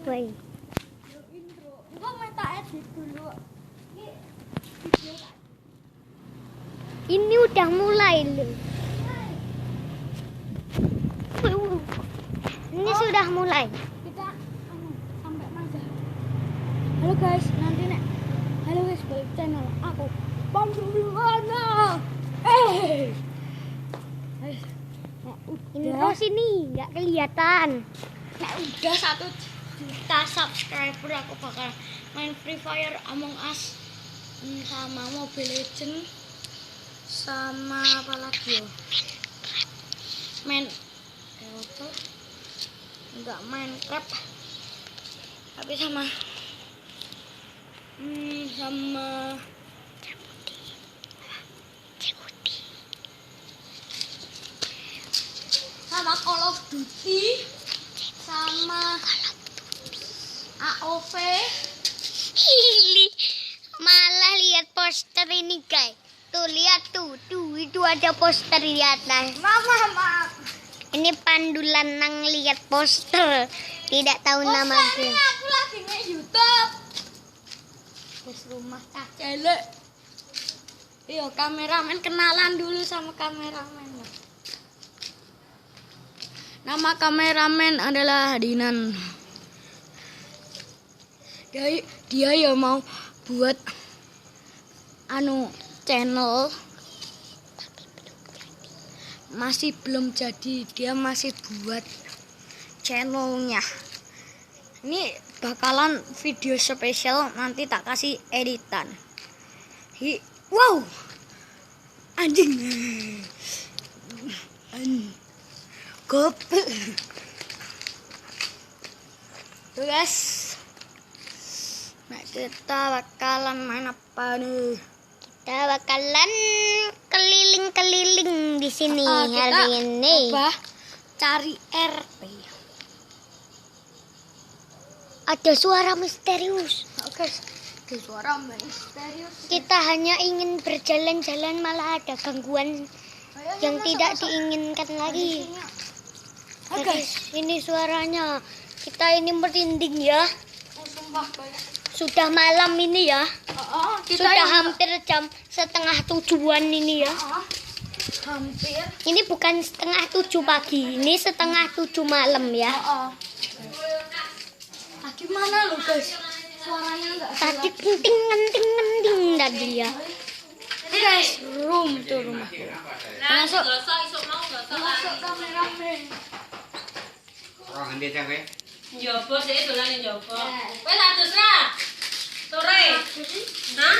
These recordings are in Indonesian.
Woi. Intro. Gua main tak edit dulu. Ini udah mulai loh. Ini sudah mulai. Kita sampai mana? Halo guys, nanti nek. Halo guys, balik channel aku. Bang Juliana. Intro sini nggak kelihatan. Nek udah 1 juta subscriber aku bakal main Free Fire, Among Us, sama Mobile Legend, sama apa lagi ya? Main apa? Enggak Minecraft, tapi sama Call of Duty, sama AOV. Hili, malah lihat poster ini guys. Tuh lihat tuh itu ada poster di atas. Mama. Ini pandulan nang lihat poster. Tidak tahu nama Ini aku lagi nge-YouTube. Terus rumah cacele. Iya, kameramen, kenalan dulu sama kameramen. Nama kameramen adalah Dinan. Dia ya mau buat channel, masih belum jadi, dia masih buat channelnya. Ini bakalan video spesial, nanti tak kasih editan. Wow, anjing, goblok. Tuh guys, nah kita bakalan main apa nih? Kita bakalan keliling-keliling di sini Kita hari ini. coba cari RP. Ada suara misterius. Oke, ada suara misterius. Kita hanya ingin berjalan-jalan malah ada gangguan yang tidak diinginkan lagi. Oke, Ini suaranya. Kita ini merinding ya. sumpah kayak. Sudah malam ini ya. Kita Sudah hampir jam 6:30 ini ya. hampir. Ini bukan 6:30 pagi, ini 6:30 malam ya. Gimana lo guys? Suaranya enggak Tadi kenting tadi ya. guys, room tuh rumah. Masuk kameramen. Orang ngendi sampe? Njobo sih dolan njobo. Kowe adus ra? Sore. Hah?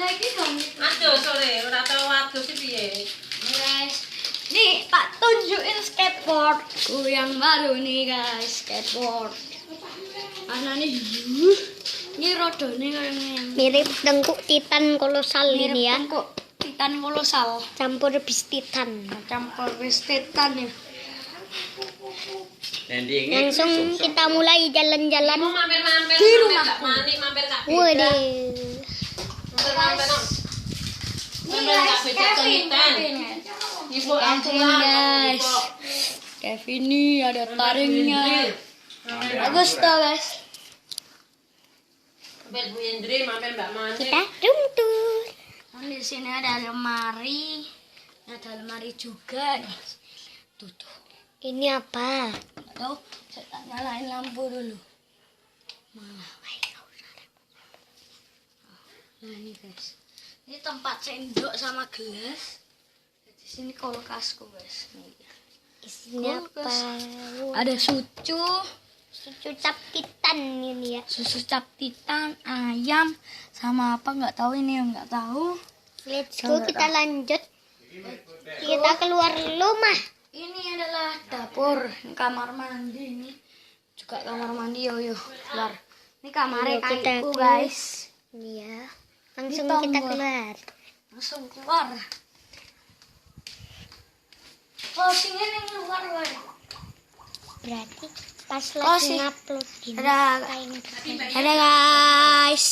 Lagi dong. Adus sore, ora tau adus iki piye? Guys, nih tak tunjukin skateboardku yang baru nih guys, skateboard. Anane ini rodone kayak ngene. Mirip tengkuk titan kolosal ini ya. Kok titan kolosal, Campur bis titan. campur wis titan ya. Langsung kita mulai jalan-jalan. Mau mampir-mampir Di mampir rumahku. gak mani mampir gak beda. Waduh. Mampir no. Mampir gak beda kelitan. Ibu aku Kevin guys, Kevin ini ada taringnya. Bagus tuh guys. Mampir Bu Indri, mampir Mbak Mani. Kita room tour. Di sini ada lemari, juga nih. Tuh. Ini apa? Tuh, saya tak nyalain lampu dulu. Nah ini guys, ini tempat sendok sama gelas. Di sini kulkasku guys. Nih. Isinya apa? Ada susu Susu titan ini ya. susu cap titan, ayam, sama apa nggak tahu ini yang nggak tahu. Let's go, kita lanjut. Kita keluar rumah. Ini adalah dapur, kamar mandi ini juga kamar mandi yo keluar. Ini kamarnya Ayo, kita kakekku keluar. guys. Ini ya. Langsung Ini kita tombol. keluar. Langsung keluar. Closingnya yang keluar guys. Berarti pas Oh, lagi sih. ngupload gini. Ada kayak gitu. guys.